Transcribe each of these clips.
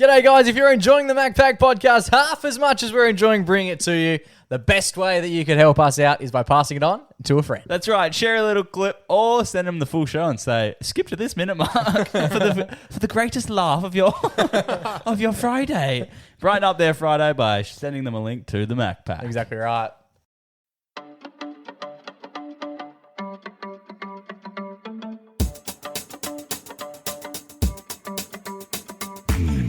G'day guys, if you're enjoying the MacPack podcast half as much as we're enjoying bringing it to you, the best way that you can help us out is by passing it on to a friend. That's right. Share a little clip or send them the full show and say, skip to this minute mark for the greatest laugh of your of your Friday. Brighten up their Friday by sending them a link to the MacPack. Exactly right.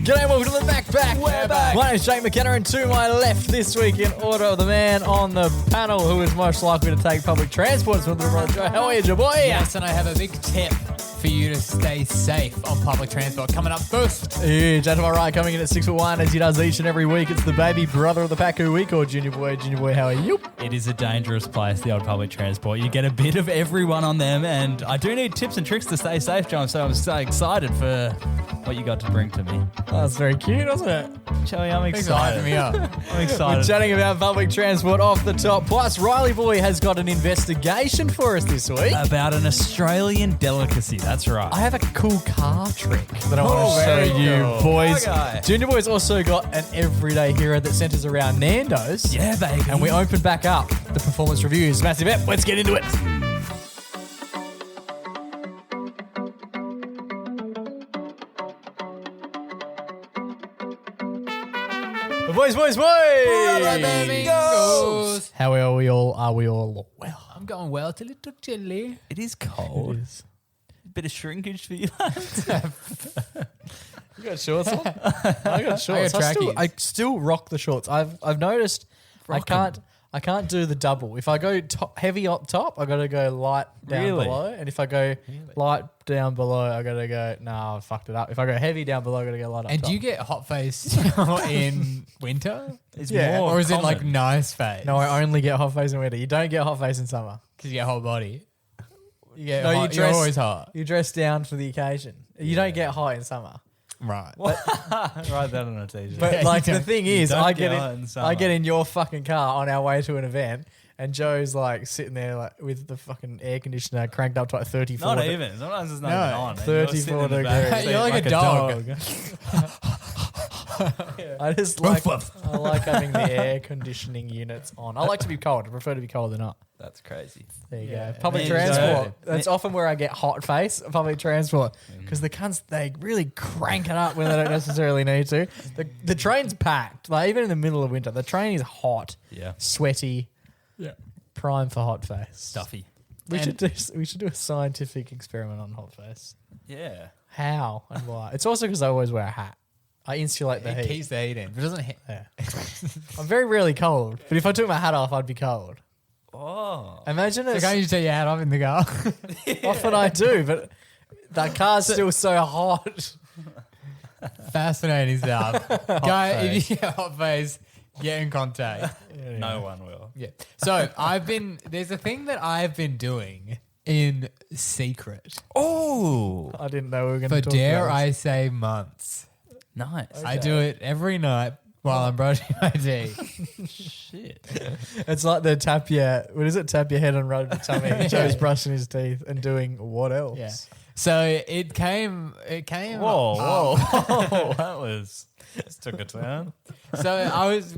G'day, welcome to the MacPack. We're back. My name's Jake McKenna, and to my left this week in order, the man on the panel who is most likely to take public transport. It's my brother Joe. How are you, Joe boy? Yes, and I have a big tip for you to stay safe on public transport. Coming up first. Huge. And to my right, coming in at 6'1", as he does each and every week, it's the baby brother of the pack who we call Junior Boy. Junior Boy, how are you? It is a dangerous place, the old public transport. You get a bit of everyone on them, and I do need tips and tricks to stay safe, John, so I'm so excited for what you got to bring to me. Oh, that's very cute, wasn't it? Joey, I'm Thanks for excited. hyping me up. I'm We're excited. chatting about public transport off the top. Plus, Riley Boy has got an investigation for us this week. About an Australian delicacy, that's right. I have a cool car trick that I want to very show you, cool. boys. Okay. Junior Boy's also got an everyday hero that centers around Nandos. Yeah, baby. And we open back up the performance reviews. Massive ep. Let's get into it. Boys. Goes. How are we all? Are we all well? I'm going well till it took chilly. It is cold. It is. Bit of shrinkage for you lads. You got shorts on? I got shorts. I got trackies. I still rock the shorts. I've noticed Rock I can't do the double. If I go heavy up top, I got to go light down Really? below. And if I go light down below, I got to go, I fucked it up. If I go heavy down below, I got to go light up And top. do you get hot face in winter? It's Yeah. more Or is it common. like nice face? No, I only get hot face in winter. You don't get hot face in summer. Because you get hot body. You get No, you hot, you're dress- always hot. You dress down for the occasion. You don't get hot in summer. Right. Write that on a t-shirt. But Yeah, like you the don't- thing you is, don't I get get hot in in, summer. I get in your fucking car on our way to an event, and Joe's like sitting there like with the fucking air conditioner cranked up to like 34. Not even. Sometimes it's not No, even on. and you're 34 sitting in the back degrees. seat You're like a dog. I just like I like having the air conditioning units on. I like to be cold. I prefer to be cold than hot. That's crazy. There you Yeah. go. Public Me transport. too. That's often where I get hot face. Public transport because the cunts they really crank it up when they don't necessarily need to. The train's packed. Like even in the middle of winter, the train is hot, Yeah. sweaty, Yeah. prime for hot face. Stuffy. We And- should do a scientific experiment on hot face. Yeah. How and why? It's also because I always wear a hat. I insulate the It heat. keeps the heat in. But it doesn't hit. Yeah. I'm very rarely cold, but if I took my hat off, I'd be cold. Oh. Imagine So it. can't you take your hat off in the car? Often I do, but that car's still so hot. Fascinating stuff. Guy, if you get hot face, get in contact. No one will. Yeah. So there's a thing that I've been doing in secret Oh. I didn't know we were going for to talk dare about I this. say months. Nice. I do it every night while I'm brushing my teeth. Shit. It's like the tap your head and rub your tummy. Joe's brushing his teeth and doing what else? Yeah. So it came. Whoa. Whoa. That was. Just took a turn. So I was.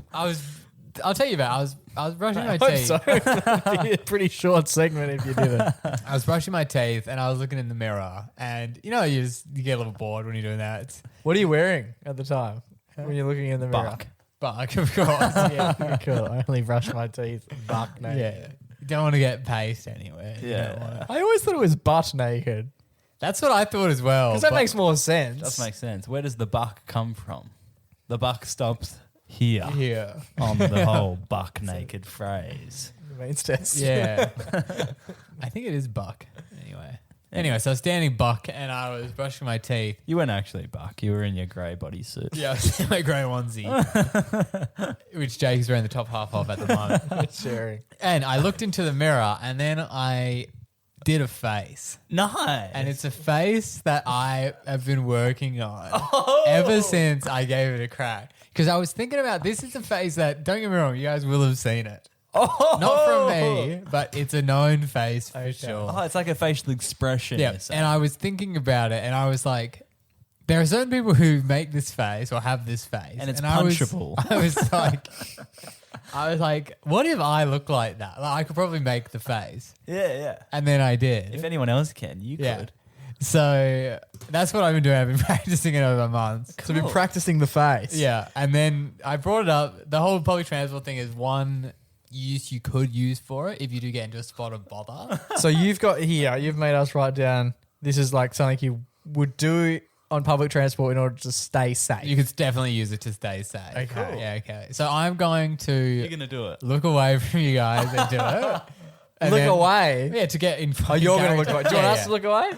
I'll tell you about. It. I was brushing my I hope teeth. so. It'd be a pretty short segment if you did it. I was brushing my teeth and I was looking in the mirror, and you get a little bored when you're doing that. It's What are you wearing at the time when you're looking in the mirror? Buck. Buck, of course. Yeah. Cool. I only brush my teeth buck naked. Yeah. You don't want to get paste anywhere. You Yeah. don't wanna- I always thought it was butt naked That's what I thought as well. because that but- makes more sense. Does make sense. Where does the buck come from? The buck stops here Yeah. on the whole buck naked phrase. The means test. Yeah. I think it is buck. Anyway, so I was standing buck and I was brushing my teeth. You weren't actually buck. You were in your grey bodysuit. Yeah, I was in my grey onesie, which Jake's wearing the top half of at the moment. Sharing. And I looked into the mirror and then I did a face. Nice. And it's a face that I have been working on ever since I gave it a crack. Because I was thinking about this is a face that, don't get me wrong, you guys will have seen it. Not from me, but it's a known face for sure. Oh, it's like a facial expression. Yeah, you're saying. and I was thinking about it, and I was like, There are certain people who make this face or have this face, And it's I was- punchable. I was like, what if I look like that? Like, I could probably make the face, Yeah. and then I did. If anyone else can, you Yeah. could. So that's what I've been doing. I've been practicing it over months. So we've been practicing the face. Yeah, and then I brought it up. The whole public transport thing is one use you could use for it if you do get into a spot of bother. So you've got here, you've made us write down, this is like something you would do on public transport in order to stay safe. You could definitely use it to stay safe. Okay. Cool. Yeah, okay. So I'm going You're to going to do it. look away from you guys and do it. And Look then- away. Yeah, to get in front. Oh, you're going to look away. Do you want us Yeah. to look away?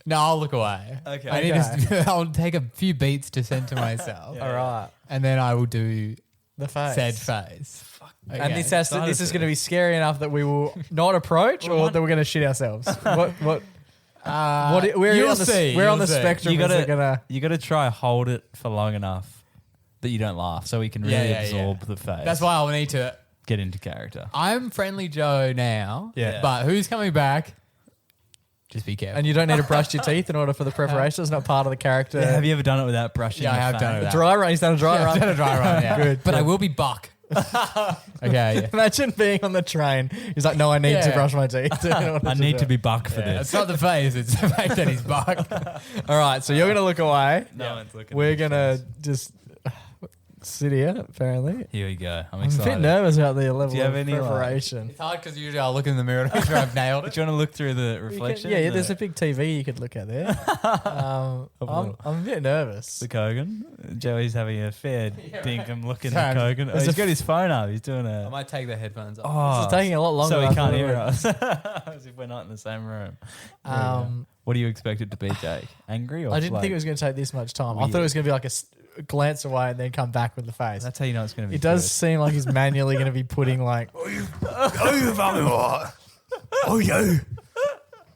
No, I'll look away. Okay. I need to, I'll take a few beats to center myself. Yeah. All right. And then I will do The face. said face. Okay. And this has to, Excited this is for going to be this. scary enough that we will not approach, or that we're going to shit ourselves. What? Where are you you'll on the, see, where on you'll the see. spectrum You is gotta, it gonna? you got to try hold it for long enough that you don't laugh, so we can really Yeah, absorb the face. That's why I'll need to. Get into character. I'm Friendly Joe now. Yeah. But who's coming back? Just be careful. And you don't need to brush your teeth in order for the preparation. It's not part of the character. Yeah, have you ever done it without brushing? Yeah, I your have done face? it. Dry run. He's done a dry Yeah, run. I've done a dry run, yeah. Good, But good. I will be buck. Okay. Yeah. Imagine being on the train. He's like, no, I need to Yeah. brush my teeth. I need to be buck for It's this. not the face, it's the fact that he's buck. All right, so you're going to look away. No one's looking. We're at going this to just sit here, apparently. face. Here we go. I'm I'm a excited. bit nervous about the level Do you have of any, like- preparation. It's hard because usually I'll look in the mirror to make sure I've nailed Do it. you want to look through the You can- reflection? yeah, there's a big TV you could look at there. I'm a bit nervous. The Kogan. Joey's having a fair dinkum looking Sorry, at Kogan. Oh, there's he's a got his phone up. He's doing I a. might take the headphones off. Oh, This is taking a lot longer so than he I can't thought it hear would. us. As if we're not in the same room. Um, What do you expect it to be, Jake? Angry or I didn't like, think it was going to take this much time. I Weird. thought it was going to be like a glance away and then come back with the face. That's how you know it's going to be. It does good. seem like he's manually going to be putting like, Oh, you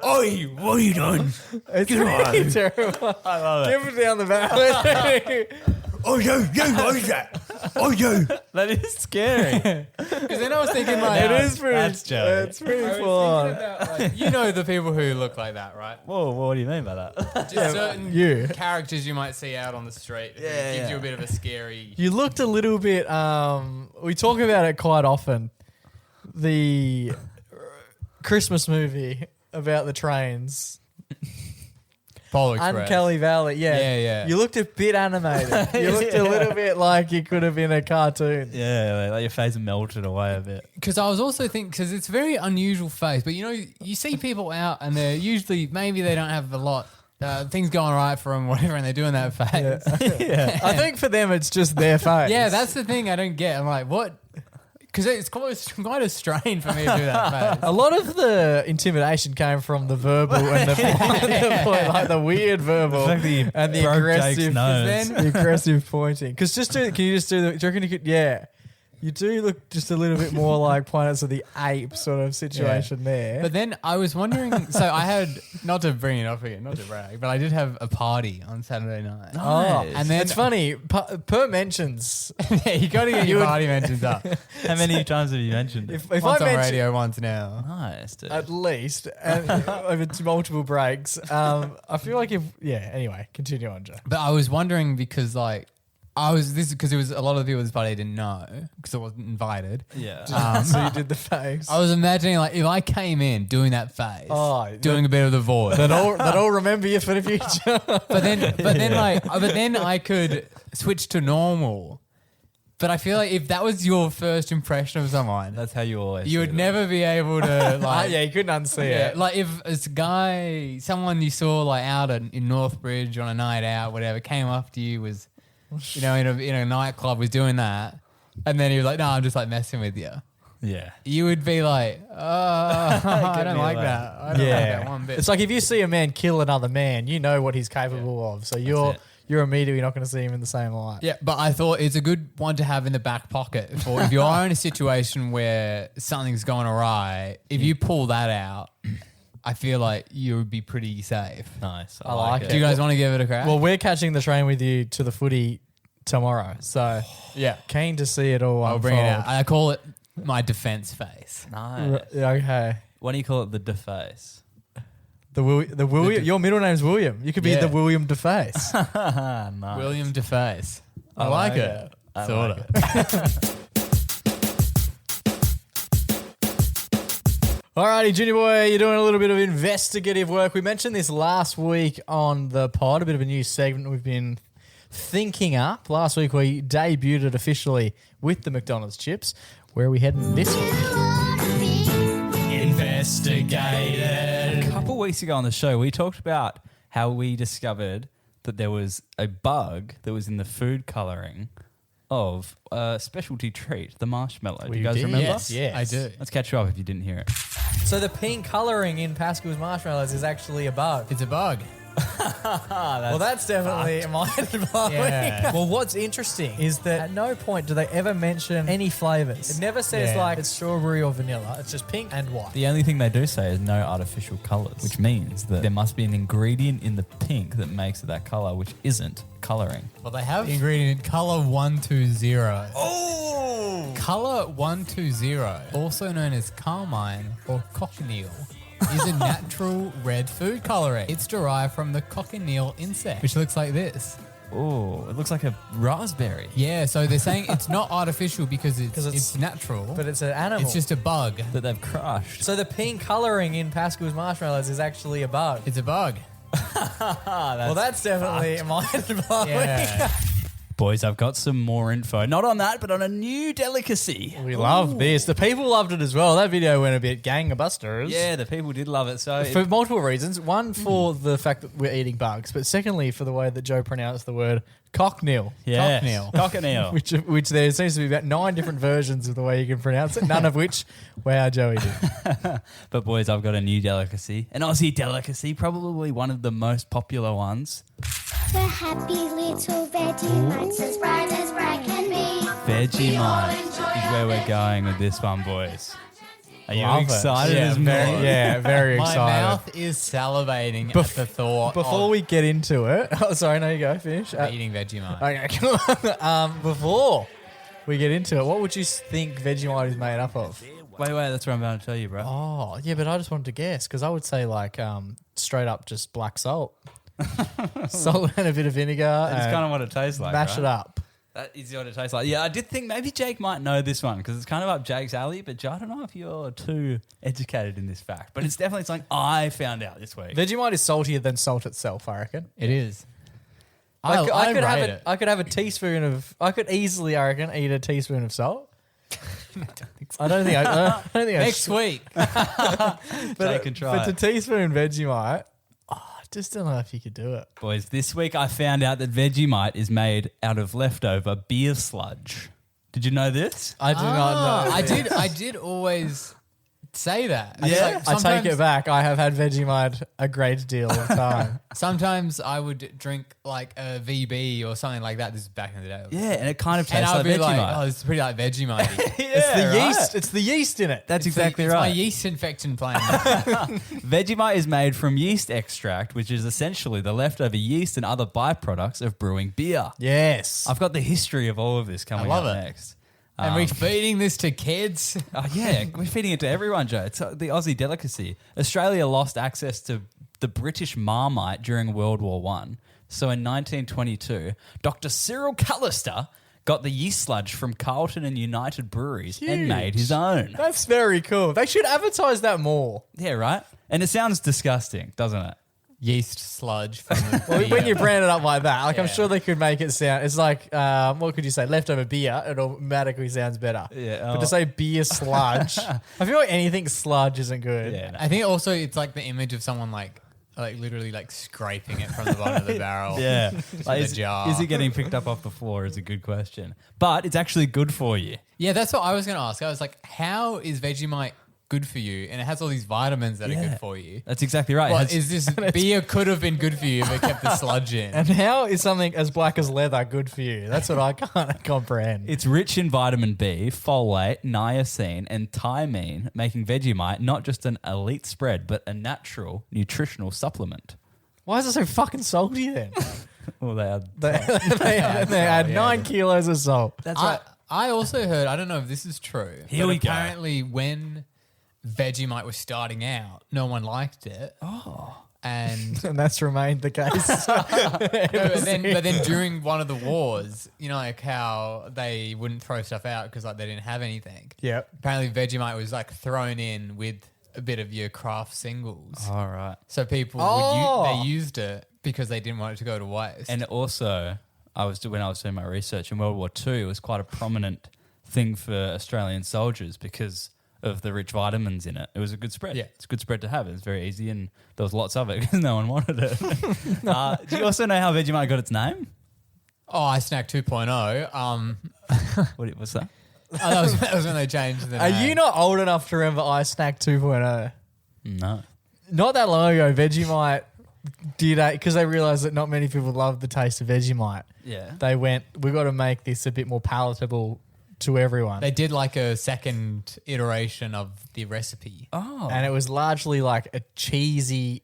Oi, what are you doing? it's really terrible. I love it. Give it down the back. Oh, you, what is that? Oh, you. That is scary. Because then I was thinking like, It is pretty. That's Joey. It's pretty I was full on. thinking about, like, you know the people who look like that, right? Whoa, what do you mean by that? Just certain you. characters you might see out on the street. It Yeah, gives yeah. you a bit of a scary. You looked a little bit. We talk about it quite often. The Christmas movie about the trains, Polo Express. Unkelly Valley. Yeah, Yeah, yeah. You looked a bit animated. You looked a little bit like you could have been a cartoon. Yeah, like your face melted away a bit. Because I was also thinking, because it's a very unusual face, but you know, you see people out and they're usually, maybe they don't have a lot, things going right for them, whatever, and they're doing that face. Yeah. I think for them it's just their face. Yeah, that's the thing I don't get. I'm like, what? Because it's quite a strain for me to do that face. A lot of the intimidation came from the verbal and like the weird verbal The fact that you and the broke aggressive, Jake's nose. the aggressive pointing. Because can you just do the? Do you reckon you could? Yeah, you do look just a little bit more like Planets of the Apes sort of situation there. But then I was wondering, so I had, not to bring it up again, not to brag, but I did have a party on Saturday night. oh, Nice. and then it's funny. Per mentions, Yeah, you got to get your party mentions up. How many times have you mentioned it? if Once I on mention radio, once now. Nice, dude. at least and over multiple breaks, I feel like Anyway, continue on, Joe. But I was wondering because because it was a lot of people at this party I didn't know because I wasn't invited. yeah. So you did the face. I was imagining like if I came in doing that face, Oh, doing a bit of the voice, That all remember you for the future. but then I could switch to normal. But I feel like if that was your first impression of someone, That's how you always you do would it. never be able to like. yeah, you couldn't unsee Yeah, it. like if this guy, someone you saw like out in Northbridge on a night out, whatever, came up to you, was, you know, in a nightclub, was doing that, and then he was like, "No, I'm just like messing with you." Yeah. You would be like, "Oh, I don't me like away. that. I don't like that one bit." It's like if you see a man kill another man, you know what he's capable of. So it. you're immediately not going to see him in the same light. Yeah, but I thought it's a good one to have in the back pocket for if you are in a situation where something's going awry. If you pull that out, I feel like you would be pretty safe. Nice. I like it. Do you guys want to give it a crack? Well, we're catching the train with you to the footy tomorrow, so yeah, keen to see it all. I'll bring it unfold. out. I call it my defense face. Nice. Okay. Why do you call it the deface? William. Your middle name's William. You could be Yeah. the William DeFace. Nice. William DeFace. I like like it. it. Sort of. Alrighty, Junior Boy, you're doing a little bit of investigative work. We mentioned this last week on the pod, a bit of a new segment we've been thinking up. Last week we debuted it officially with the McDonald's chips. Where are we heading this week? Investigated. A couple weeks ago on the show, we talked about how we discovered that there was a bug that was in the food colouring of a specialty treat, the marshmallow. Do you guys remember? Yes, I do. Let's catch you up if you didn't hear it. So the pink colouring in Pascal's marshmallows is actually a bug. It's a bug. Well, that's definitely mind-blowing. Yeah. Well, what's interesting is that at no point do they ever mention any flavours. It never says Yeah. like it's strawberry or vanilla. It's just pink and white. The only thing they do say is no artificial colours, which means that there must be an ingredient in the pink that makes it that colour, which isn't colouring. Well, they have ingredient color 120. Oh! Color 120, also known as carmine or cochineal, is a natural red food coloring. It's derived from the cochineal insect, which looks like this. Oh, it looks like a raspberry. Yeah, so they're saying it's not artificial because it's- it's natural, But it's an animal. it's just a bug. That they've crushed. So the pink colouring in Pascal's marshmallows is actually a bug. It's a bug. Well, that's definitely mind-blowing. Yeah. Boys, I've got some more info. Not on that, but on a new delicacy. We love this. The people loved it as well. That video went a bit gangbusters. Yeah, the people did love it. So For multiple reasons. One, for the fact that we're eating bugs, but secondly, for the way that Joe pronounced the word cochineal. yes. Cochineal. Cochineal. Which there seems to be about 9 different versions of the way you can pronounce it, none of which, wow, Joey did. But boys, I've got a new delicacy. An Aussie delicacy, probably one of the most popular ones. The happy little Vegemites, as bright can be. Vegemite is where we're going with this one, boys. Are you Love it. excited Yeah, as me? very My excited. mouth is salivating at the thought Before of we get into it, oh, sorry, no, you go, finish. eating Vegemite. Okay. Before we get into it, what would you think Vegemite is made up of? Wait, that's what I'm about to tell you, bro. Oh, yeah, but I just wanted to guess because I would say like straight up just black salt. Salt and a bit of vinegar. That's and kind of what it tastes like. mash right? it up. That is what it tastes like. Yeah, I did think maybe Jake might know this one because it's kind of up Jake's alley, but I don't know if you're too educated in this fact. But it's definitely something I found out this week. Vegemite is saltier than salt itself, I reckon. It is. I could have rate it. I could have a teaspoon of. I could easily, I reckon, eat a teaspoon of salt. I don't think. I don't think. Next week. Jake can try But it. to teaspoon Vegemite, I just don't know if you could do it. Boys, this week I found out that Vegemite is made out of leftover beer sludge. Did you know this? I do not know. I did always say that. I It's take- like I take sometimes- it back. I have had Vegemite a great deal of time. Sometimes I would drink like a VB or something like that. This is back in the day. Yeah, and it kind of And tastes I'd like be Vegemite. like, oh, this is pretty like Vegemite. It's the yeast. It's the yeast in it. That's exactly it's right. my yeast infection playing. Vegemite is made from yeast extract, which is essentially the leftover yeast and other byproducts of brewing beer. Yes. I've got the history of all of this coming love up it. next. And we're feeding this to kids. Oh, yeah, we're feeding it to everyone, Joe. It's the Aussie delicacy. Australia lost access to the British Marmite during World War One. So in 1922, Dr. Cyril Callister got the yeast sludge from Carlton and United Breweries and made his own. That's very cool. They should advertise that more. Yeah, right? And it sounds disgusting, doesn't it? Yeast sludge from the Well, when you brand it up like that, like I'm Yeah. sure they could make it sound. It's like, what could you say? Leftover beer. It automatically sounds better. Yeah, But to say beer sludge, I feel like anything sludge isn't good. Yeah, no. I think also it's like the image of someone like literally like scraping it from the bottom of the barrel. Yeah. Like, the jar. is it getting picked up off the floor is a good question. But it's actually good for you. Yeah, that's what I was going to ask. I was like, how is Vegemite good for you? And it has all these vitamins that are Yeah. good for you. That's exactly right. What It has- is this beer could have been good for you if it kept the sludge in? And how is something as black as leather good for you? That's what I can't comprehend. It's rich in vitamin B, folate, niacin, and thiamine, making Vegemite not just an elite spread, but a natural nutritional supplement. Why is it so fucking salty then? Well, they are. they add 9 kilos of salt. That's I also heard, I don't know if this is true, Here but we go. apparently when Vegemite was starting out, no one liked it. And And that's remained the case. but then during one of the wars, you know, like how they wouldn't throw stuff out because like they didn't have anything. Yep. Apparently, Vegemite was like thrown in with a bit of your craft singles, All right. so people they used it because they didn't want it to go to waste. And also, when I was doing my research in World War II, it was quite a prominent thing for Australian soldiers because of the rich vitamins in it. It was a good spread. Yeah. It's a good spread to have. It was very easy and there was lots of it because no one wanted it. Do you also know how Vegemite got its name? Oh, I Snack 2.0. What's that? That was when they changed the Are name. you not old enough to remember I Snack 2.0? No. Not that long ago, Vegemite did because they realised that not many people love the taste of Vegemite. Yeah. They went, we got to make this a bit more palatable to everyone. They did like a second iteration of the recipe. Oh. And it was largely like a cheesy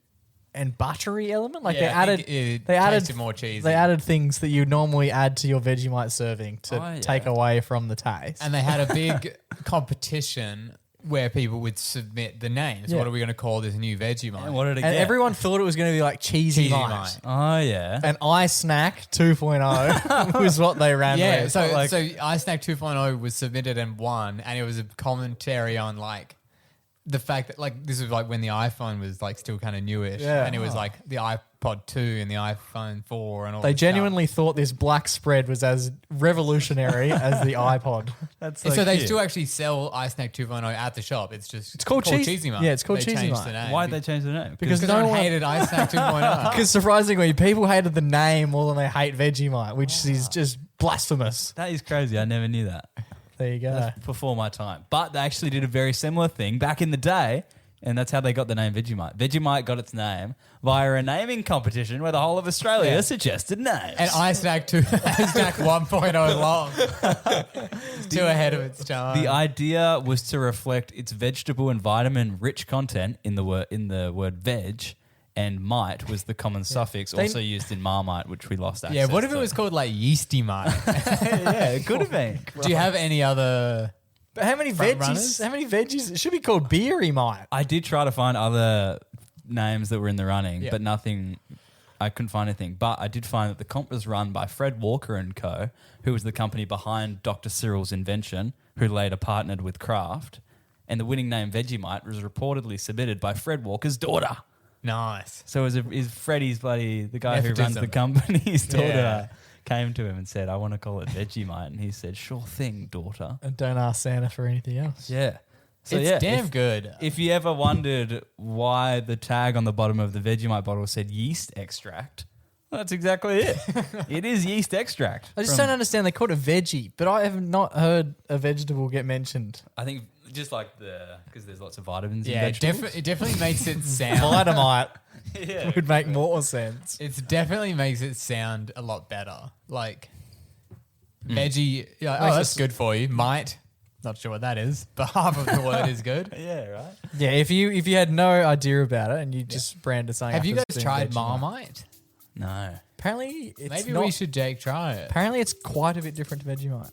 and buttery element. Like Yeah, I think it they added tasted more cheesy. They added things that you normally add to your Vegemite serving to take away from the taste. And they had a big competition where people would submit the names. Yeah. What are we going to call this new Vegemite? And what did it And get? everyone thought it was going to be like cheesy Cheesy mite. mite. Oh, yeah. And I Snack 2.0 was what they ran Yeah, with. so Like, iSnack 2.0 was submitted and won, and it was a commentary on like the fact that like this was like when the iPhone was like still kind of newish, Yeah. and it was like the iPod 2 and the iPhone 4 and all. they this genuinely thought this black spread was as revolutionary as the iPod. That's stuff. So they cute. still actually sell iSnack 2.0 at the shop. It's just called Cheese- Cheesy Mite. yeah, it's called They Cheesy changed Mite. the name. Why'd they change the name? Because Because no everyone one hated iSnack 2.0. Because surprisingly, people hated the name more than they hate Vegemite, which is just blasphemous. That is crazy. I never knew that. There you go. That's before my time. But they actually did a very similar thing back in the day, and that's how they got the name Vegemite. Vegemite got its name via a naming competition where the whole of Australia suggested names. And iSnack 1.0 long. It's too ahead of its time. the idea was to reflect its vegetable and vitamin-rich content in the word veg, and mite was the common suffix also used in Marmite, which we lost access yeah, what if to. it was called like Yeasty Mite? Yeah, it could have been. Do you have any other... But how many Front veggies? runners? How many veggies? It should be called Beery Mite. I did try to find other names that were in the running, Yeah. but nothing. I couldn't find anything. But I did find that the comp was run by Fred Walker and Co., who was the company behind Dr. Cyril's invention, who later partnered with Kraft. And the winning name Vegemite was reportedly submitted by Fred Walker's daughter. Nice. So is Freddie's buddy, the guy who runs Nepotism. the company's daughter, Yeah. came to him and said, "I want to call it Vegemite," and he said, "Sure thing, daughter." And don't ask Santa for anything else. Yeah. So It's yeah, damn if- good. If you ever wondered why the tag on the bottom of the Vegemite bottle said yeast extract, well, that's exactly it. It is yeast extract. I just from- don't understand. They call it a veggie, but I have not heard a vegetable get mentioned. I think just like because there's lots of vitamins in Yeah, vegetables. it definitely makes it sound... Vitamite Yeah. would make more sense. It definitely makes it sound a lot better. Like, veggie... Yeah, oh, that's good for you. Mite. Not sure what that is, but half of the word is good. Yeah, right. Yeah, if you had no idea about it and you just branded something. Have up you as guys being tried Vegemite. Marmite? No. Apparently, it's Maybe not, we should, Jake, try it. Apparently, it's quite a bit different to Vegemite.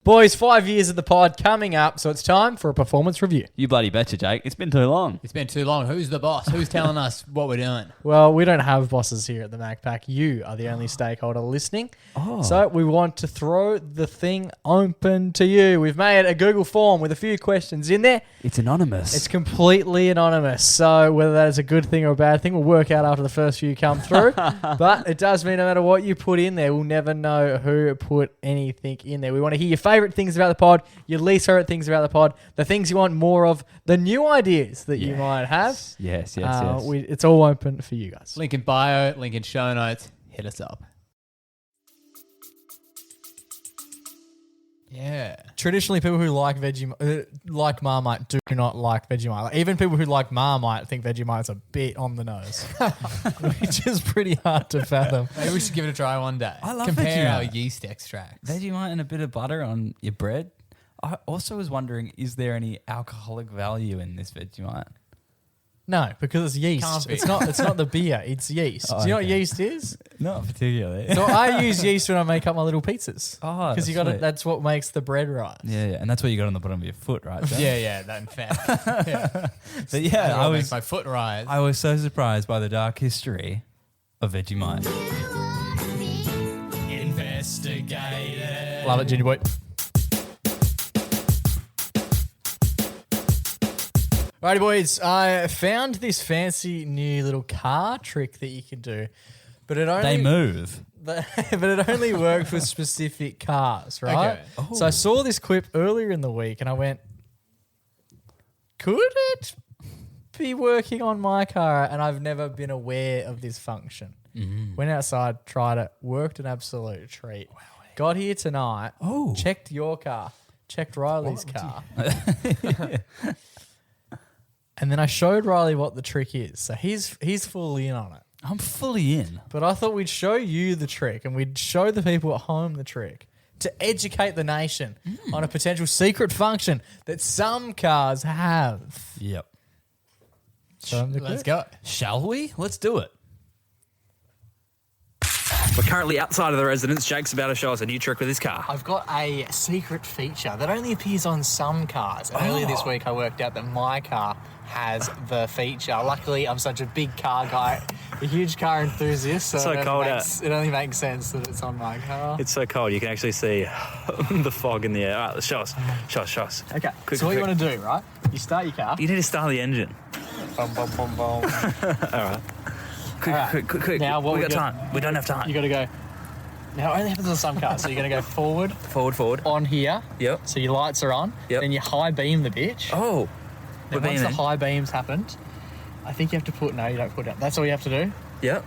Boys, 5 years of the pod coming up, so it's time for a performance review. You bloody betcha, Jake. It's been too long. It's been too long. Who's the boss? Who's telling us what we're doing? Well, we don't have bosses here at the MacPack. You are the only stakeholder listening. So we want to throw the thing open to you. We've made a Google form with a few questions in there. It's anonymous. It's completely anonymous. So whether that is a good thing or a bad thing, we'll work out after the first few come through. But it does mean no matter what you put in there, we'll never know who put anything in there. We want to hear your favourite things about the pod, your least favourite things about the pod, the things you want more of, the new ideas that you might have. Yes. It's all open for you guys. Link in bio, link in show notes. Hit us up. Yeah. Traditionally, people who like like Marmite do not like Vegemite. Like, even people who like Marmite think Vegemite's a bit on the nose, which is pretty hard to fathom. Maybe we should give it a try one day. I love Compare Vegemite. our yeast extracts. Vegemite and a bit of butter on your bread. I also was wondering, is there any alcoholic value in this Vegemite? No, because it's yeast. Can't be. It's not the beer. It's yeast. Oh, Do you know what okay. yeast is? Not particularly. So I use yeast when I make up my little pizzas. Oh, because you got sweet. that's what makes the bread rise. Yeah, and that's what you got on the bottom of your foot, right? Joe? Yeah, that in fact. Yeah. But yeah, I was my foot rise. I was so surprised by the dark history of Vegemite. Investigated. Love it, Junior boy. Righty boys, I found this fancy new little car trick that you can do, but it only They move. but it only works with specific cars, right? Okay. So I saw this clip earlier in the week and I went, could it be working on my car? And I've never been aware of this function. Went outside, tried it, worked an absolute treat. Got here tonight, checked your car, checked Riley's car. And then I showed Riley what the trick is. So he's fully in on it. I'm fully in. But I thought we'd show you the trick and we'd show the people at home the trick to educate the nation on a potential secret function that some cars have. Yep. Show 'em the Let's clip. go. Shall we? Let's do it. We're currently outside of the residence. Jake's about to show us a new trick with his car. I've got a secret feature that only appears on some cars. And earlier this week I worked out that my car has the feature. Luckily, I'm such a big car guy, a huge car enthusiast, so So it, cold it only makes sense that it's on my car. It's so cold, you can actually see the fog in the air. All right, let's show us. Show us. Okay, Quick, so what you quick. want to do, right? You start your car. You need to start the engine. Bum, bum, bum, bum. Quick, All right. quick. Now, what we we got do- time. We don't have time. You got to go. Now, it only happens on some cars. So you're going to go forward Forward. on here. Yep. So your lights are on. Yep. Then you high beam the bitch. Oh. Then We're once the beaming. high beams happened, I think you have to put... No, you don't put it. That's all you have to do. Yep.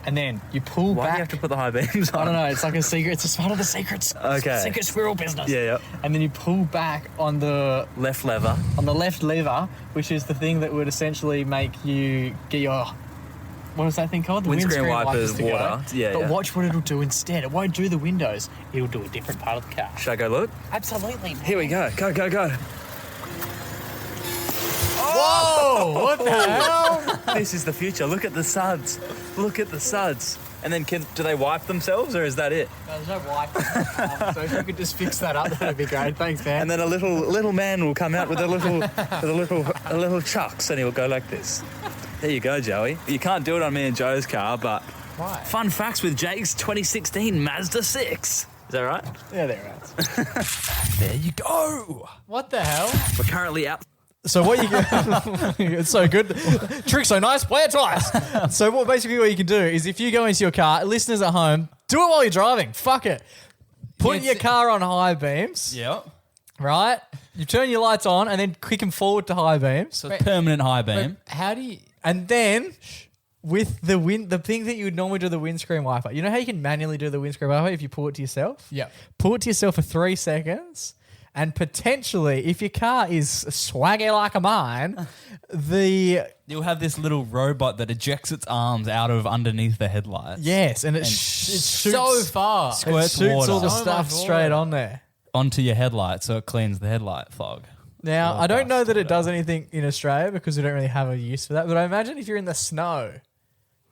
And then you pull Why back. do you have to put the high beams on? I don't know. It's like a secret. It's part of the secrets. Okay. Secret squirrel business. Yeah. And then you pull back on the Left lever. left lever, which is the thing that would essentially make you get your... What is that thing called? The Windscreen wipers, to go. water. Yeah, But yeah. watch what it'll do instead. It won't do the windows. It'll do a different part of the car. Should I go look? Absolutely. Here we go. Go. Whoa! What the hell? This is the future. Look at the suds. And then do they wipe themselves or is that it? There's no wipe. So if you could just fix that up, that'd be great. Thanks, man. And then a little man will come out with a little chucks and he'll go like this. There you go, Joey. You can't do it on me and Joe's car, but Why? fun facts with Jake's 2016 Mazda 6. Is that right? Yeah, there it is. There you go. What the hell? We're currently out. So what you can, it's so good. Trick so nice, play it twice. So what you can do is if you go into your car, listeners at home, do it while you're driving. Fuck it. Put Yes. your car on high beams, Yep. right? You turn your lights on and then click them forward to high beams. So it's permanent high beam. How do you... And then with the thing that you would normally do the windscreen wiper. You know how you can manually do the windscreen wiper if you pull it to yourself? Yeah. Pull it to yourself for 3 seconds. And potentially, if your car is swaggy like a mine, You'll have this little robot that ejects its arms out of underneath the headlights. yes, and it It's shoots, so far. it Squirts shoots water all the So stuff much straight water. on there. onto your headlight so it cleans the headlight fog. Now, Well, I don't know that's that it what does anything in Australia because we don't really have a use for that. But I imagine if you're in the snow,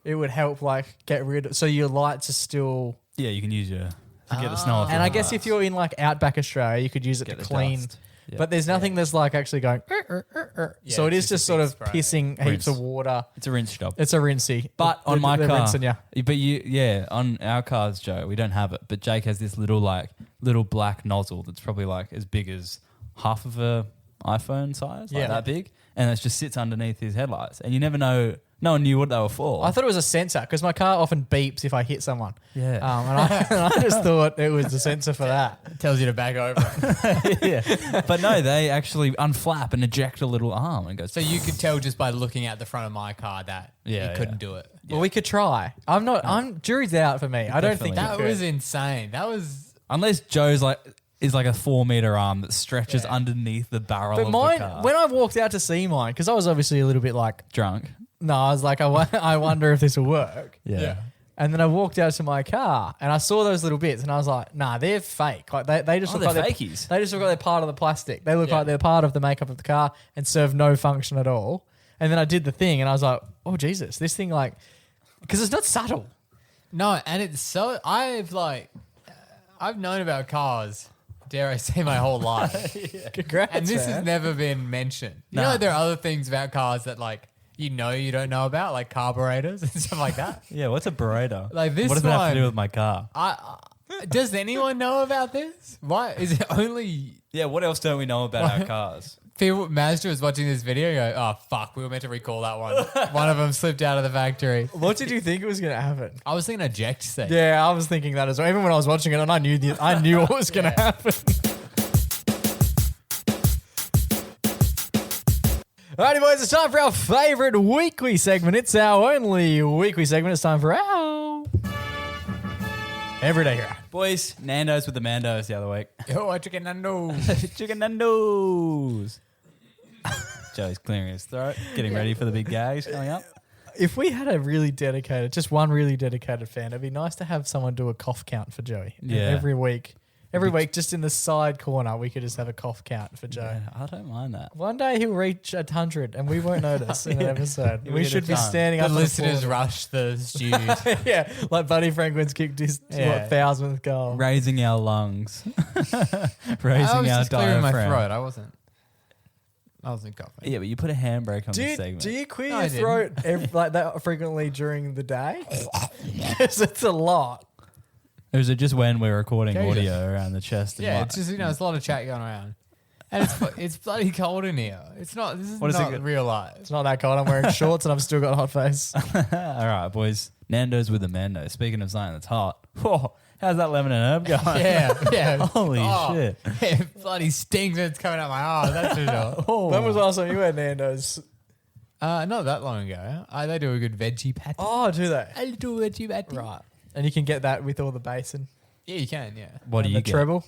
it would help like get rid of. So your lights are still. Yeah, you can use your to get the snow off. And your I guess if headlights. you're in like outback Australia, you could use it Get to the clean. dust. Yeah. But there's nothing that's like actually going. Yeah, So it it's is just a just sort big of spray. pissing heaps Rinse. of water. It's a rinse job. It's a rinsey. But on my they're car, rinsing you. but yeah, on our cars, Joe, we don't have it. But Jake has this little black nozzle that's probably like as big as half of a iPhone size, like Yeah. that big, and it just sits underneath his headlights, and you never know. No one knew what they were for. I thought it was a sensor because my car often beeps if I hit someone. Yeah. And I just thought it was the sensor for that. It tells you to back over. yeah, but no, they actually unflap and eject a little arm and goes. So you could tell just by looking at the front of my car that Yeah, you couldn't yeah. do it. Well, we could try. I'm jury's out for me. I don't think Definitely. you That could. was insane. That was... Unless Joe's is like a 4-meter arm that stretches Yeah. underneath the barrel But of mine, the car. when I walked out to see mine, because I was obviously a little bit like, Drunk. no, I was like, I wonder if this will work. Yeah. And then I walked out to my car and I saw those little bits and I was like, nah, they're fake. Like they just Oh, look they're like fakies. They just look like they're part of the plastic. They look Yeah. like they're part of the makeup of the car and serve no function at all. And then I did the thing and I was like, oh, Jesus, this thing like, because it's not subtle. No, and it's so I've known about cars, dare I say, my whole life. Congrats, And this has man. never been mentioned. You Nah. know, there are other things about cars that you don't know about, like carburetors and stuff like that. Yeah, what's a burrito? Like this What does that have to do one- with my car? Does anyone know about this? Why is it only Yeah, what else don't we know about our cars? people? Mazda was watching this video and go, oh fuck, we were meant to recall that one. One of them slipped out of the factory. What did you think was going to happen? I was thinking eject seat. Yeah, I was thinking that as well. Even when I was watching it, and I knew what was going to happen. Alrighty, boys, it's time for our favourite weekly segment. It's our only weekly segment. It's time for our Everyday Hero. Boys, Nandos with the Mandos the other week. Oh, chicken Nando. Chicken Nandos. Joey's clearing his throat, getting ready for the big gags coming up. If we had a really dedicated, just one really dedicated fan, it'd be nice to have someone do a cough count for Joey. Yeah. Every week, just in the side corner, we could just have a cough count for Joe. Yeah, I don't mind that. One day he'll reach 100 and we won't notice in an episode. You'll We get should it be done. standing The up. on listeners floor. rush the studio. Yeah, like Buddy Franklin's kicked his Yeah. 1,000th goal. Raising our lungs. I Raising was our just clearing my diaphragm. throat. I wasn't coughing. Yeah, but you put a handbrake on Do this you, segment. do you clear No, I your didn't. throat like that frequently during the day? Yes, it's a lot. Or is it just when we're recording Occasion. audio around the chest? And Yeah, mic? it's just it's a lot of chat going around, and it's bloody cold in here. It's not. This is What is it not go- real life. It's not that cold. I'm wearing shorts and I've still got a hot face. All right, boys. Nando's with the Mando. Speaking of something that's hot, whoa, how's that lemon and herb going? Yeah. Holy shit. It bloody stinks when it's coming out my arse. That's for sure. When was the last time you had Nando's? Not that long ago. They do a good veggie patty. Oh, do they? A little veggie patty. Right. And you can get that with all the basin. Yeah, you can. Yeah. What do And you the get? treble.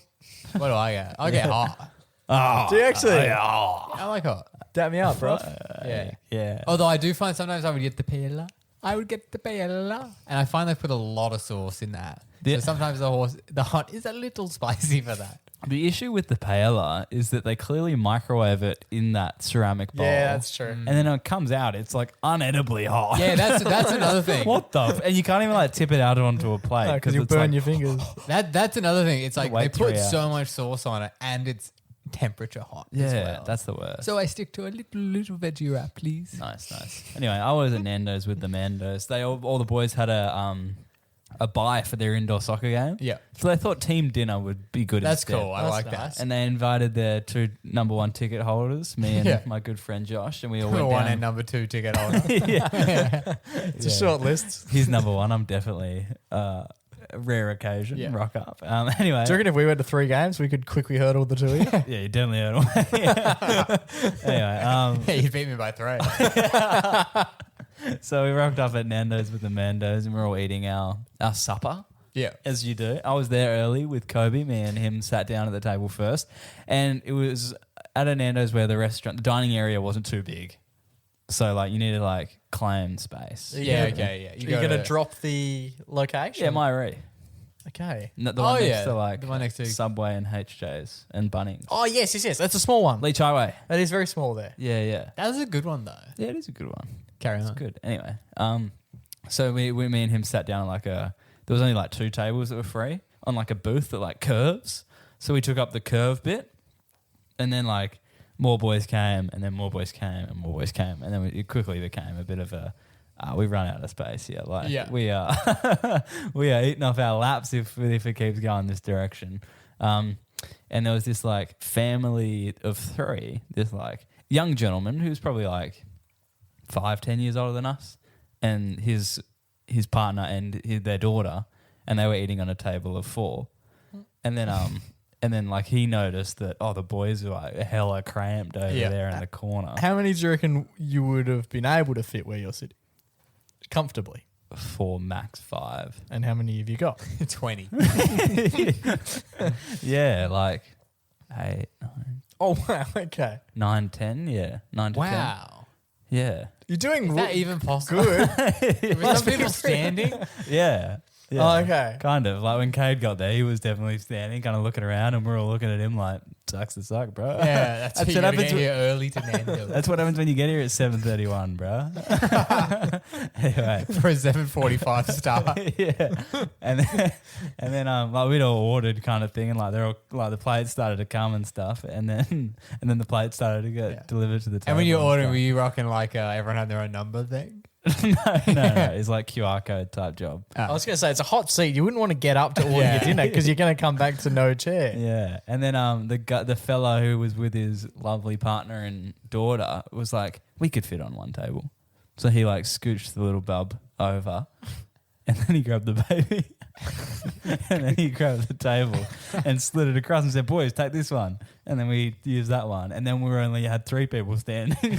What do I get? I get hot. Oh, Do you actually? I like hot. Dap me up, bro. Yeah. yeah. Although I do find sometimes I would get the paella. And I find they put a lot of sauce in that. Yeah. So sometimes the hot is a little spicy for that. The issue with the paella is that they clearly microwave it in that ceramic bowl. Yeah, that's true. And then when it comes out, it's like unedibly hot. Yeah, that's another thing. What the? And you can't even like tip it out onto a plate Because you it's burn like, your fingers. That's another thing. It's like Wait they put 3 so hours. much sauce on it and it's temperature hot. as Yeah, well. that's the worst. So I stick to a little veggie wrap, please. Nice. Anyway, I was at Nando's with the Mandos. They all the boys had a buy for their indoor soccer game. Yeah. So they thought team dinner would be good. That's instead. cool. I That's like nice. that. And they invited their 2 number 1 ticket holders, me and Yeah. my good friend Josh, and we all Number went one down. and number 2 ticket holder. It's a short list. He's number 1. I'm definitely a rare occasion. Yeah. Rock up. Anyway. Do you reckon if we went to 3 games, we could quickly hurdle the 2 of you? Yeah, you definitely heard him. Anyway, Yeah, you beat me by 3. so we rocked up at Nando's with the Mandos and we're all eating our supper. Yeah. As you do. I was there early with Kobe. Me and him sat down at the table first. And it was at a Nando's where the dining area wasn't too big. So, like, you needed to, like, claim space. Yeah, okay, yeah. You're going to drop the location? Yeah, Myrie. Okay. The one next yeah, to, like, the one next to- Subway and HJ's and Bunnings. Oh, yes. That's a small one. Leach Highway. That is very small there. Yeah. That was a good one, though. Yeah, it is a good one. Carry It's on. good. Anyway, so me and him sat down at there was only like 2 tables that were free on like a booth that like curves. So we took up the curve bit, and then like more boys came, and then more boys came, and more boys came, and then it quickly became a bit of a we run out of space. Yeah, like we are we are eating off our laps if it keeps going this direction. And there was this like family of 3, this like young gentleman who's probably like 5-10 years older than us, and his partner and their daughter, and they were eating on a table of 4, and then like he noticed that the boys were like hella cramped over there in the corner. How many do you reckon you would have been able to fit where you're sitting? Comfortably. 4 max 5. And how many have you got? 20. Yeah, like 8, 9, Oh, wow. Okay. 9, 10. Yeah, 9 to 10. Wow. Yeah, You're doing Is that even possible? good. Were some people standing? yeah. Oh, okay. Kind of. Like when Cade got there, he was definitely standing, kind of looking around, and we w're all looking at him like, sucks to suck, bro. Yeah, that's what what you happens get here early to Nando. That's what happens when you get here at 7:31, bro. Anyway. For a 7:45 start. Yeah. And then like we'd all ordered kind of thing, and like they're all like the plates started to come and stuff, and then the plates started to get delivered to the table. And when you're ordering, stuff. were you rocking like everyone had their own number thing? No, it's like QR code type job. I was going to say, it's a hot seat. You wouldn't want to get up to order your dinner because you're going to come back to no chair. Yeah, and then the fellow who was with his lovely partner and daughter was like, we could fit on one table, so he like scooched the little bub over, and then he grabbed the baby, and then he grabbed the table and slid it across and said, "Boys, take this one." And then we used that one, and then we only had 3 people standing. No,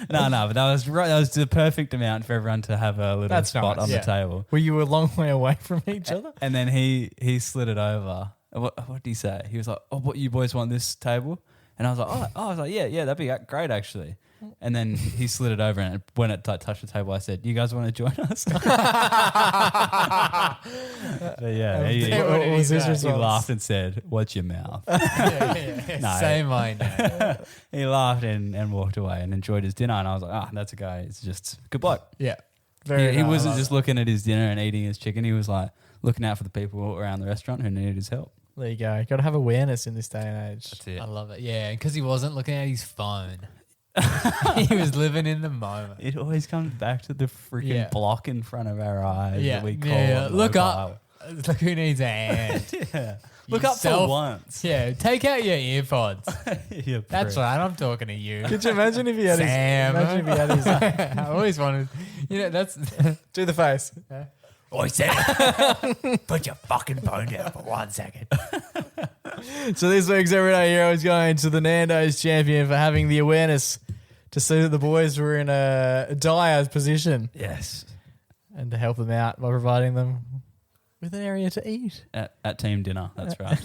but that was right. That was the perfect amount for everyone to have a little spot on the table. Were you a long way away from each other? And then he slid it over. What did he say? He was like, "Oh, what you boys want this table?" And I was like, "Oh, I was like, yeah, that'd be great actually." And then he slid it over, and when it touched the table, I said, "You guys want to join us?" So yeah, he laughed and said, "Watch your mouth." No, Say my name. he laughed and walked away and enjoyed his dinner. And I was like, that's a guy. It's just a good bloke. Yeah. He wasn't just looking at his dinner and eating his chicken. He was like looking out for the people around the restaurant who needed his help. There you go. Got to have awareness in this day and age. That's it. I love it. Yeah, because he wasn't looking at his phone. He was living in the moment. It always comes back to the freaking block in front of our eyes that we call Look up. Look who needs a hand. Yeah. Look up for once. Yeah, take out your earpods. That's right. I'm talking to you. Could you imagine if he had Sam. Imagine if he had his... I always wanted. That's Do the face. Oi, Sam. Put your fucking phone down for 1 second. So this week's Everyday Hero is going to the Nandos champion for having the awareness to see that the boys were in a dire position. Yes. And to help them out by providing them with an area to eat. At team dinner, that's right.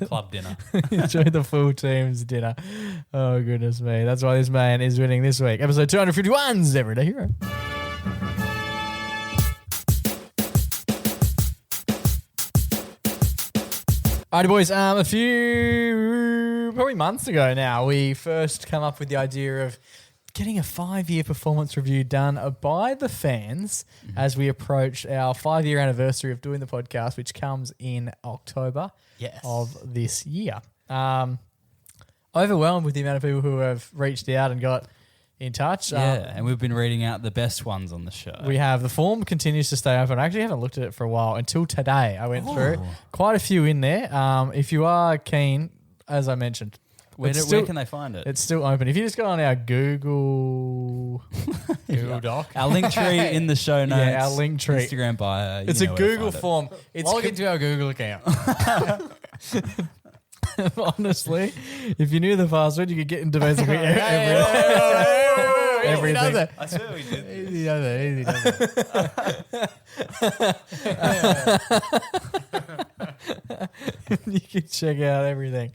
Club dinner. Enjoy the full team's dinner. Oh, goodness me. That's why this man is winning this week. Episode 251's Everyday Hero. Alrighty, boys. A few probably months ago now, we first come up with the idea of getting a 5-year performance review done by the fans as we approach our 5-year anniversary of doing the podcast, which comes in October of this year. Overwhelmed with the amount of people who have reached out and got in touch. Yeah, and we've been reading out the best ones on the show. We have. The form continues to stay open. I actually haven't looked at it for a while until today. I went through quite a few in there. If you are keen, as I mentioned, where can they find it? It's still open. If you just go on our Google Doc. Our link tree in the show notes. Yeah, our link tree. Instagram bio. It's a Google form. It's log into our Google account. Honestly, if you knew the password, you could get into basically everything. I swear we did. Easy does it. You can check out everything.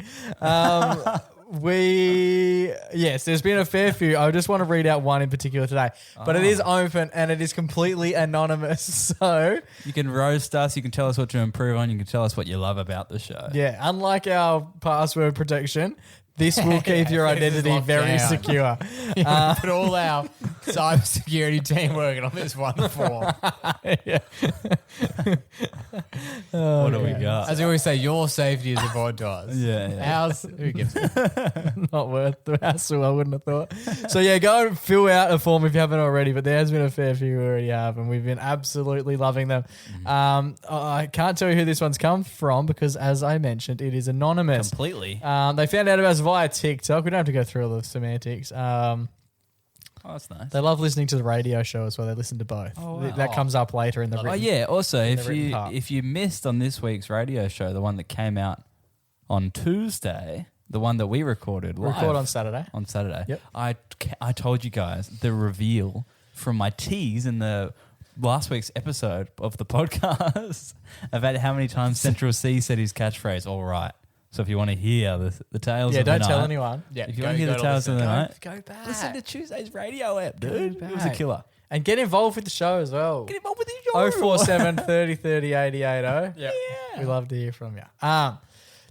There's been a fair few. I just want to read out one in particular today, but it is open and it is completely anonymous. So you can roast us. You can tell us what to improve on. You can tell us what you love about the show. yeah, unlike our password protection, this will keep your identity very secure. Yeah, put all our cybersecurity team working on this one form. What do we got? As we always say, your safety is important to us. Yeah. Ours, who gives a Not worth the hassle, I wouldn't have thought. So yeah, go and fill out a form if you haven't already, but there has been a fair few who already have, and we've been absolutely loving them. I can't tell you who this one's come from because, as I mentioned, it is anonymous. Completely. They found out about us via TikTok. We don't have to go through all the semantics. That's nice. They love listening to the radio show as well. They listen to both. Oh, wow. That comes up later in the written. Oh yeah. Also, written part. if you missed on this week's radio show, the one that came out on Tuesday, the one that we recorded live on Saturday. On Saturday. Yep. I told you guys the reveal from my tease in the last week's episode of the podcast about how many times Central C said his catchphrase, all right. So if you want to hear the tales of the night. Yeah, don't tell anyone. Yeah, if you want to hear the tales of the night, go back. listen to Tuesday's radio app, dude. It was a killer. And get involved with the show as well. Get involved with the show. 047 30 30 880. Yeah. We love to hear from you.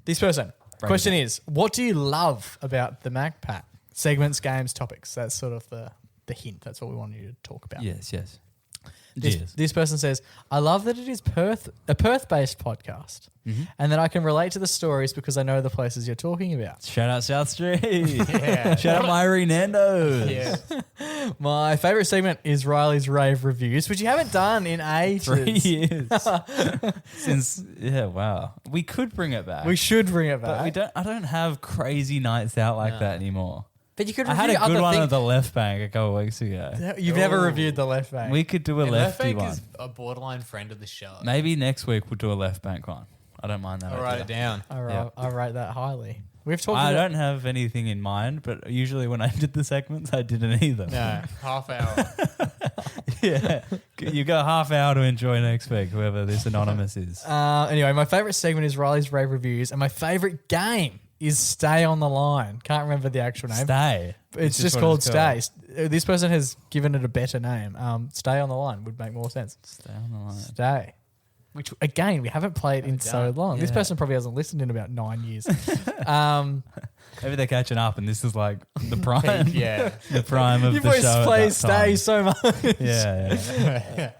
This person, question is, what do you love about the Mac Pack? Segments, games, topics. That's sort of the hint. That's what we want you to talk about. Yes. This person says, I love that it is a Perth-based podcast and that I can relate to the stories because I know the places you're talking about. Shout out South Street. Yeah. Shout out Myrie Nandos. Yeah. My favourite segment is Riley's rave reviews, which you haven't done in ages. 3 years. Wow. We could bring it back. We should bring it but back. I don't have crazy nights out like that anymore. But you could I review had a other good one things. at the left bank a couple of weeks ago. You've never reviewed the left bank. We could do a And lefty Left one. Bank is a borderline friend of the show. Maybe next week we'll do a left bank one. I don't mind that. I'll write it down. I rate that highly. We've talked I about don't have anything in mind, but usually when I did the segments, I didn't either. No, half hour. Yeah. You got half hour to enjoy next week, whoever this anonymous is. Anyway, my favourite segment is Riley's rave reviews, and my favourite game is Stay on the Line. Can't remember the actual name. Stay. It's just what called it's Stay. This person has given it a better name. Stay on the Line would make more sense. Stay on the line. Stay. Which, again, we haven't played in so long. This Yeah. person probably hasn't listened in about 9 years. Maybe they're catching up, and this is like the prime. Yeah. The prime of You the boys show. play at that Stay time. so much. Yeah.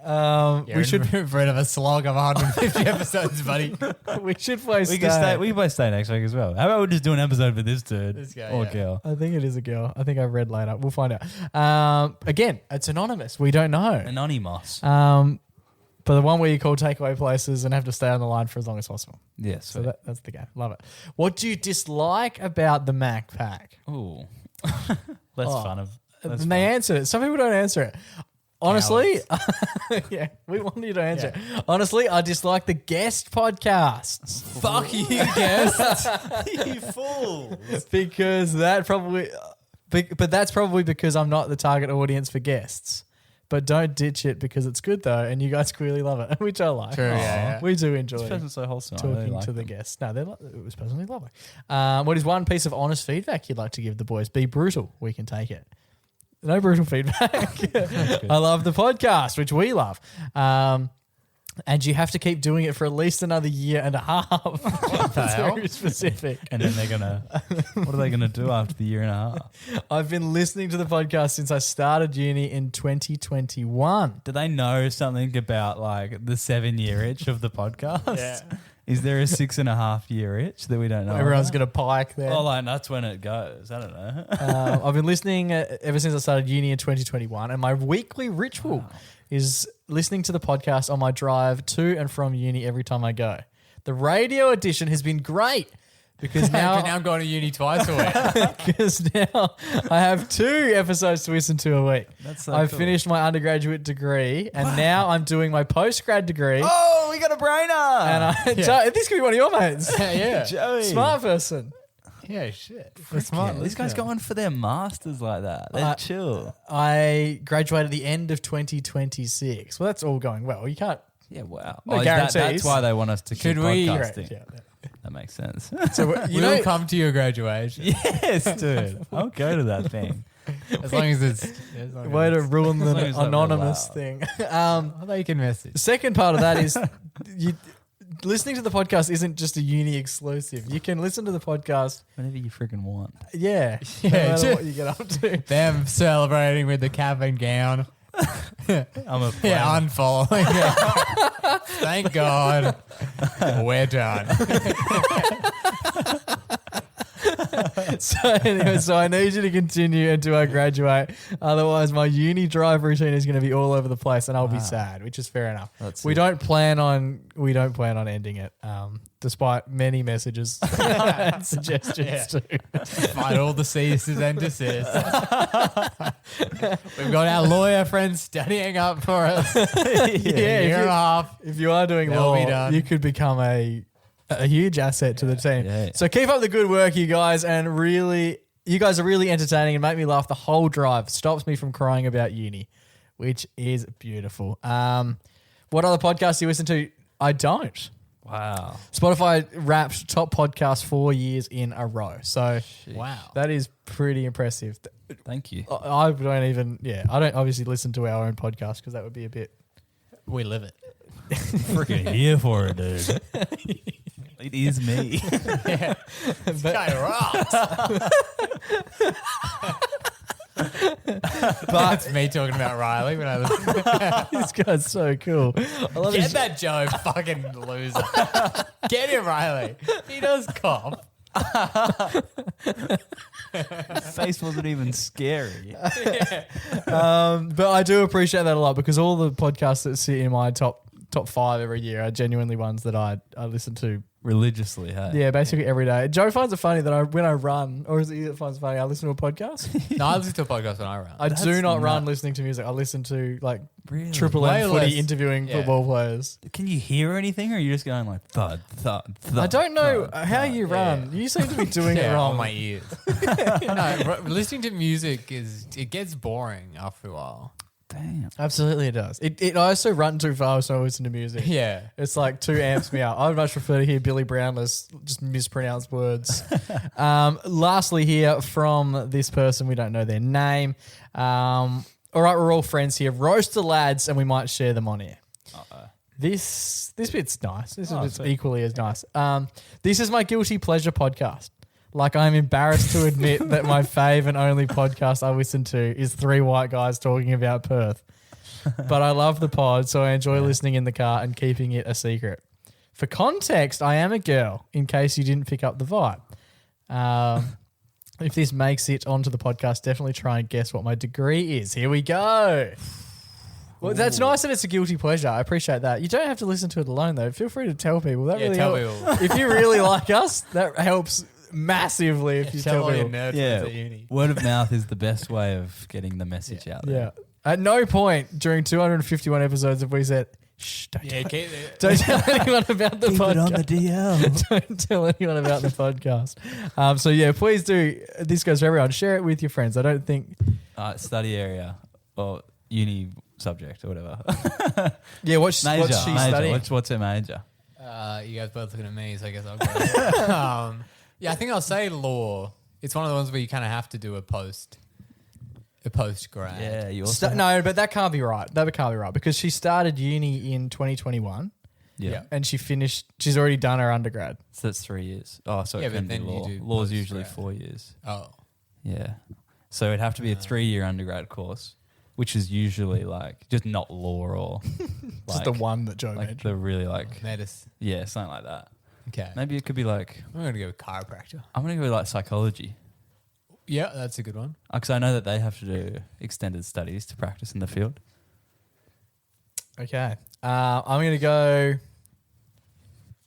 We should rid of a slog of 150 episodes, buddy. We should play We Stay. can stay. We can play Stay next week as well. How about we just do an episode for this dude This guy, or yeah. girl? I think it is a girl. I think I read later. We'll find out. Again, it's anonymous. We don't know. Anonymous. But the one where you call takeaway places and have to stay on the line for as long as possible. Yes. So that's the game. Love it. What do you dislike about the Mac Pack? Ooh. Less fun of. And they answer it. Some people don't answer it. Honestly, yeah, we want you to answer it. Honestly, I dislike the guest podcasts. Fuck you, guest. You fool. Because that probably, but that's probably because I'm not the target audience for guests. But don't ditch it because it's good though, and you guys clearly love it, which I like. True, yeah. We do enjoy This person's so wholesome. I really talking like to the them. guests. No, it was personally lovely. What is one piece of honest feedback you'd like to give the boys? Be brutal. We can take it. No brutal feedback. I love the podcast, which we love. And you have to keep doing it for at least another year and a half. That's very specific. And then they're gonna. What are they gonna do after the year and a half? I've been listening to the podcast since I started uni in 2021. Do they know something about like the 7-year itch of the podcast? Yeah. Is there a 6.5 year itch that we don't know? Everyone's about? going to pike there. Oh, like that's when it goes. I don't know. I've been listening ever since I started uni in 2021, and my weekly ritual is listening to the podcast on my drive to and from uni every time I go. The radio edition has been great because now now I'm going to uni twice a week. because now I have 2 episodes to listen to a week. That's so I've cool. finished my undergraduate degree, and now I'm doing my postgrad degree. Oh, we got a brainer. And this could be one of your mates. Yeah. Joey. Smart person. Yeah, shit. That's smart. These guys go on for their masters like that. They're chill. I graduated at the end of 2026. Well, that's all going well. You can't. Yeah, wow. No Is guarantees. That's why they want us to Should keep we- podcasting. Yeah. That makes sense. So you We'll know, come to your graduation. Yes, dude. I'll go to that thing. As long as it's... way to ruin As long the as they're anonymous allowed. thing. Although you can message. The second part of that is listening to the podcast isn't just a uni exclusive. You can listen to the podcast. Whenever you freaking want. Yeah, Yeah, no matter just- what you get up to. Them celebrating with the cap and gown. I'm a Yeah, unfollowing. Yeah. Thank God. We're done. So anyway, so I need you to continue until I graduate. Otherwise, my uni drive routine is going to be all over the place, and I'll be sad, which is fair enough. We don't plan on ending it, despite many messages and suggestions too. Fight all the ceases and desists. We've got our lawyer friends studying up for us. Yeah, Year and a half. if you are doing They'll law, be done. you could become a huge asset to the team. Yeah. So keep up the good work, you guys, and really, you guys are really entertaining and make me laugh the whole drive. Stops me from crying about uni, which is beautiful. What other podcasts do you listen to? I don't. Wow. Spotify wrapped top podcast 4 years in a row. So Wow. that is pretty impressive. Thank you. I don't even, I don't obviously listen to our own podcast because that would be a bit. We live it. Freaking here for it, dude. It is me. That's me talking about Riley when I listen. This guy's so cool. I love Get his, that Joe fucking loser. Get him, Riley. He does cough. Face wasn't even scary. but I do appreciate that a lot because all the podcasts that sit in my top 5 every year are genuinely ones that I listen to. Religiously, hey? Yeah, basically every day. Joe finds it funny that when I run, or is it that finds it funny I listen to a podcast? No, I listen to a podcast when I run. I do not run listening to music. I listen to like Triple Way M footy less. interviewing Yeah. football players. Can you hear anything, or are you just going like thud, thud, thud? I don't know thud, how thud? you run. You seem to be doing it on wrong. my ears. Listening to music it gets boring after a while. Damn. Absolutely, it does. I also run too fast when I listen to music. Yeah. It's like too amps me out. I would much prefer to hear Billy Brownless just mispronounce words. Lastly, here from this person, we don't know their name. All right, we're all friends here. Roast the lads, and we might share them on here. This bit's nice. This bit's equally as nice. This is my guilty pleasure podcast. Like, I'm embarrassed to admit that my fave and only podcast I listen to is 3 white guys talking about Perth. But I love the pod, so I enjoy listening in the car and keeping it a secret. For context, I am a girl, in case you didn't pick up the vibe. If this makes it onto the podcast, definitely try and guess what my degree is. Here we go. Well, that's nice that it's a guilty pleasure. I appreciate that. You don't have to listen to it alone, though. Feel free to tell people. That really tell helps. people. If you really like us, that helps massively if you tell all your people. nerd friends at uni. Word of mouth is the best way of getting the message out there. Yeah. At no point during 251 episodes have we said, shh, don't tell anyone about the podcast. DL. Don't tell anyone about the podcast. So, yeah, please do. This goes for everyone. Share it with your friends. I don't think... Study area or uni subject or whatever. Yeah, what's she major. studying? What's her major? You guys both looking at me, so I guess I'll go. Yeah, I think I'll say law. It's one of the ones where you kind of have to do a post grad. Yeah, you also No, but that can't be right. That can't be right because she started uni in 2021 yeah. and she's already done her undergrad. So that's 3 years. Oh, so Yeah, it can but be then you law. do Law's usually post-grad. 4 years. Oh. Yeah. So it'd have to be a 3-year undergrad course, which is usually like just not law or Just the one that Joe like mentioned. the really like Medicine. yeah, something like that. Okay. Maybe it could be like I'm going to go with chiropractor. I'm gonna go with like psychology Yeah, that's a good one. because I know that they have to do extended studies to practice in the field. Okay. I'm going to go...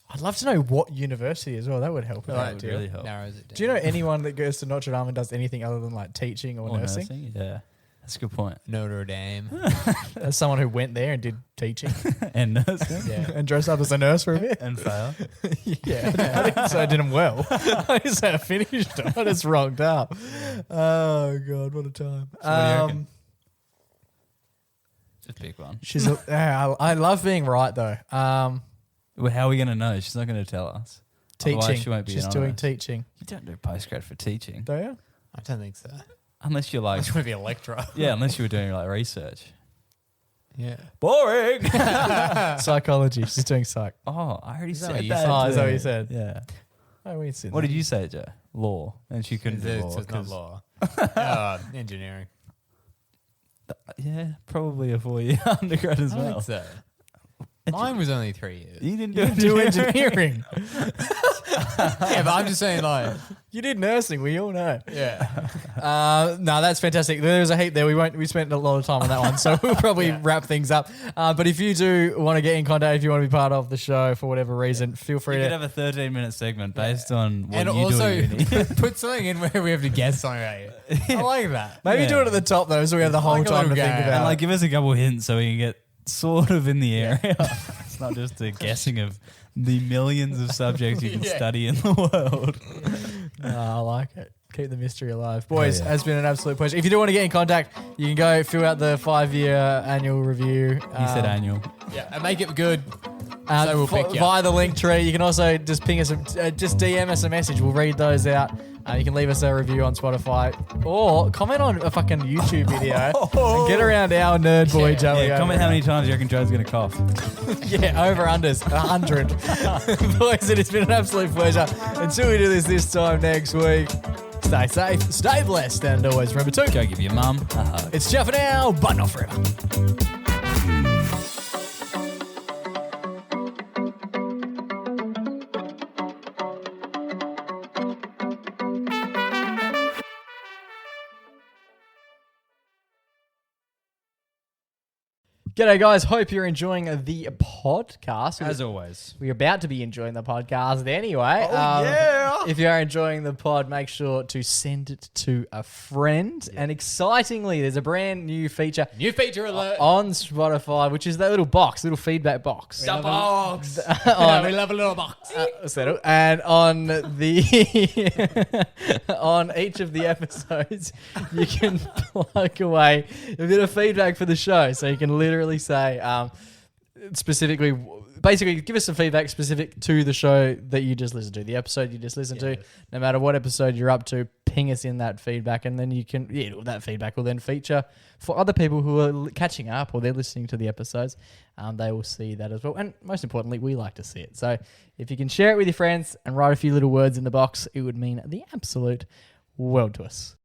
I'd love to know what university as well. That would help. That would really help. Narrows it down. Do you know anyone that goes to Notre Dame and does anything other than like teaching or nursing? Yeah, that's a good point. Notre Dame? As someone who went there and did teaching And nursing and dressed up as a nurse for a bit. and fail. Yeah, I didn't say I did them well. I didn't say I finished them. I just rocked up. Oh God, what a time! So what do you reckon? Just pick one. I love being right though. Well, how are we gonna know? She's not gonna tell us. Otherwise Teaching. she won't be She's doing anonymous. teaching. You don't do postgrad for teaching, Do you? I don't think so. unless you're like I just want to be a lecturer. yeah, unless you were doing like research. Yeah. Boring. Psychology. She's doing psych. Oh, I already that said what you that. said? Oh, is that what too. you said? Yeah. Oh, we said What that. did you say, Joe? Law, and she couldn't do law. It's not 'cause- law. Engineering. Yeah, probably a 4-year undergrad as I well. think so. Mine was only 3 years. You didn't You do engineering. Yeah, but I'm just saying, like, You did nursing. We all know. yeah. No, that's fantastic. There's a heap there. We spent a lot of time on that one, so we'll probably wrap things up. But if you do want to get in contact, if you want to be part of the show for whatever reason, feel free You to. could have a 13-minute segment based on what And you also do at uni. put something in where we have to guess something about you. I like that. Maybe Yeah. do it at the top though, so we have the whole Like a time to little think game. about. And it. like, give us a couple hints so we can get sort of in the area. It's not just a guessing of the millions of subjects you can study in the world. I like it. Keep the mystery alive. Boys, yeah. has been an absolute pleasure. If you do want to get in contact, you can go fill out the 5-year annual review. You said annual. Yeah, and make it good. So we'll pick you via the link tree. You can also just ping us, just DM us a message. We'll read those out. You can leave us a review on Spotify or comment on a fucking YouTube video and get around our nerd boy Joey. Yeah, comment how many times you reckon Joe's going to cough. Yeah, over unders 100. Boys, it has been an absolute pleasure. Until we do this time next week, stay safe, stay blessed, and always remember to Go give your mum a hug. it's ciao for now, but not forever. G'day, guys. Hope you're enjoying the podcast. As always. We're about to be enjoying the podcast anyway. yeah. If you are enjoying the pod, make sure to send it to a friend. And excitingly, there's a brand new feature New feature alert. on Spotify, which is that little feedback box. The box. on, we love a little box. settle. And on the on each of the episodes, you can plug away a bit of feedback for the show. So you can literally say specifically, basically give us some feedback specific to the show that you just listened to, the episode you just listened to. No matter what episode you're up to, ping us in that feedback, and then you can that feedback will then feature for other people who are catching up or they're listening to the episodes. They will see that as well, and most importantly, we like to see it. So if you can share it with your friends and write a few little words in the box, it would mean the absolute world to us.